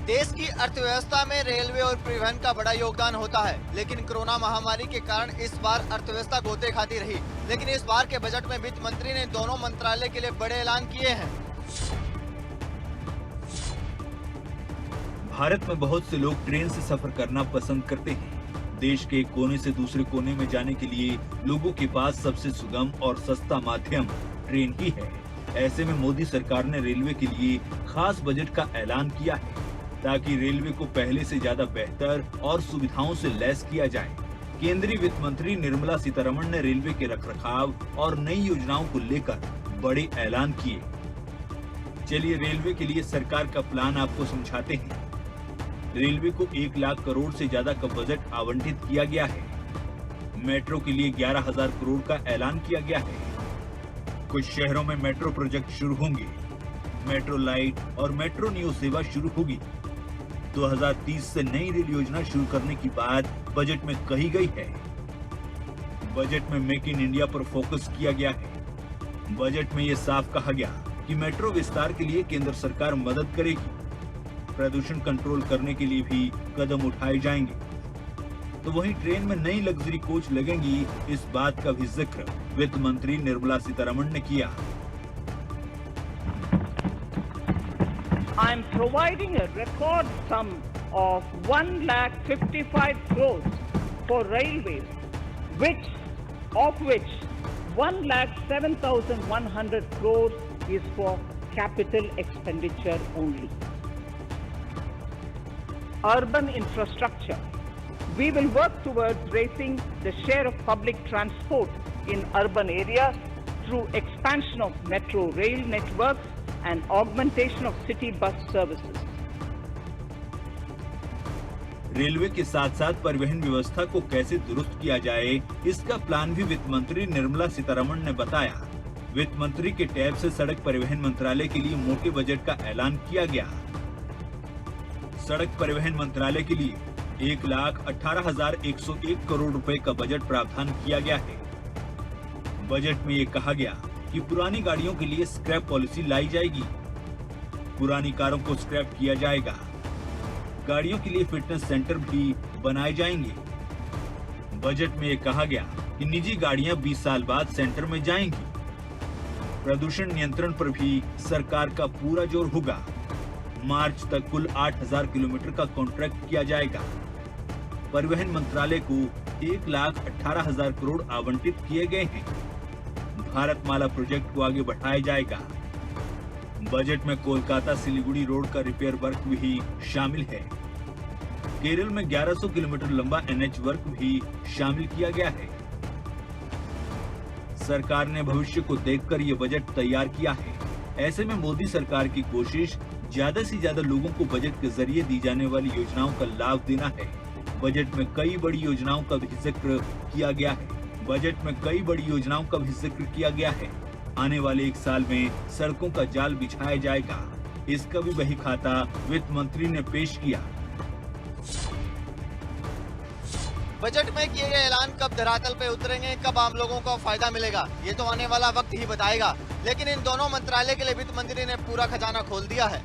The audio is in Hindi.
देश की अर्थव्यवस्था में रेलवे और परिवहन का बड़ा योगदान होता है, लेकिन कोरोना महामारी के कारण इस बार अर्थव्यवस्था गोते खाती रही। लेकिन इस बार के बजट में वित्त मंत्री ने दोनों मंत्रालय के लिए बड़े ऐलान किए हैं। भारत में बहुत से लोग ट्रेन से सफर करना पसंद करते हैं। देश के एक कोने से दूसरे कोने में जाने के लिए लोगों के पास सबसे सुगम और सस्ता माध्यम ट्रेन ही है। ऐसे में मोदी सरकार ने रेलवे के लिए खास बजट का ऐलान किया है, ताकि रेलवे को पहले से ज्यादा बेहतर और सुविधाओं से लैस किया जाए। केंद्रीय वित्त मंत्री निर्मला सीतारमण ने रेलवे के रखरखाव और नई योजनाओं को लेकर बड़े ऐलान किए। चलिए रेलवे के लिए सरकार का प्लान आपको समझाते हैं। रेलवे को 1 लाख करोड़ से ज्यादा का बजट आवंटित किया गया है। मेट्रो के लिए 11,000 करोड़ का ऐलान किया गया है। कुछ शहरों में मेट्रो प्रोजेक्ट शुरू होंगे। मेट्रो लाइट और मेट्रो नियो सेवा शुरू होगी। 2030 से नई रेल योजना शुरू करने की बात बजट में कही गई है। बजट में मेक इन इंडिया पर फोकस किया गया है। बजट में ये साफ कहा गया कि मेट्रो विस्तार के लिए केंद्र सरकार मदद करेगी। प्रदूषण कंट्रोल करने के लिए भी कदम उठाए जाएंगे। तो वहीं ट्रेन में नई लग्जरी कोच लगेंगी, इस बात का भी जिक्र वित्त मंत्री निर्मला सीतारमण ने किया। I am providing a record sum of 1,55 crores for railways, of which 1,07,100 crores is for capital expenditure only. Urban infrastructure. We will work towards raising the share of public transport in urban areas through expansion of metro rail networks and augmentation of city bus services. Railway के साथ साथ परिवहन व्यवस्था को कैसे दुरुस्त किया जाए, इसका प्लान भी वित्त मंत्री निर्मला सीतारमण ने बताया। वित्त मंत्री के टैब से सड़क परिवहन मंत्रालय के लिए मोटे बजट का ऐलान किया गया। सड़क परिवहन मंत्रालय के लिए 1,18,101 करोड़ रुपए का बजट प्रावधान किया गया है। बजट में ये कहा गया कि पुरानी गाड़ियों के लिए स्क्रैप पॉलिसी लाई जाएगी। पुरानी कारों को स्क्रैप किया जाएगा। गाड़ियों के लिए फिटनेस सेंटर भी बनाए जाएंगे। बजट में ये कहा गया कि निजी गाड़ियां 20 साल बाद सेंटर में जाएंगी। प्रदूषण नियंत्रण पर भी सरकार का पूरा जोर होगा। मार्च तक कुल 8,000 किलोमीटर का कॉन्ट्रैक्ट किया जाएगा। परिवहन मंत्रालय को 1,18,000 करोड़ आवंटित किए गए हैं। भारतमाला प्रोजेक्ट को आगे बढ़ाया जाएगा। बजट में कोलकाता सिलीगुड़ी रोड का रिपेयर वर्क भी शामिल है। केरल में 1100 किलोमीटर लंबा NH वर्क भी शामिल किया गया है। सरकार ने भविष्य को देखकर ये बजट तैयार किया है। ऐसे में मोदी सरकार की कोशिश ज्यादा से ज्यादा लोगों को बजट के जरिए दी जाने वाली योजनाओं का लाभ देना है। बजट में कई बड़ी योजनाओं का भी जिक्र किया गया है। आने वाले 1 साल में सड़कों का जाल बिछाया जाएगा। इसका भी बही खाता वित्त मंत्री ने पेश किया। बजट में किए गए ऐलान कब धरातल पे उतरेंगे, कब आम लोगों को फायदा मिलेगा, ये तो आने वाला वक्त ही बताएगा। लेकिन इन दोनों मंत्रालय के लिए वित्त मंत्री ने पूरा खजाना खोल दिया है।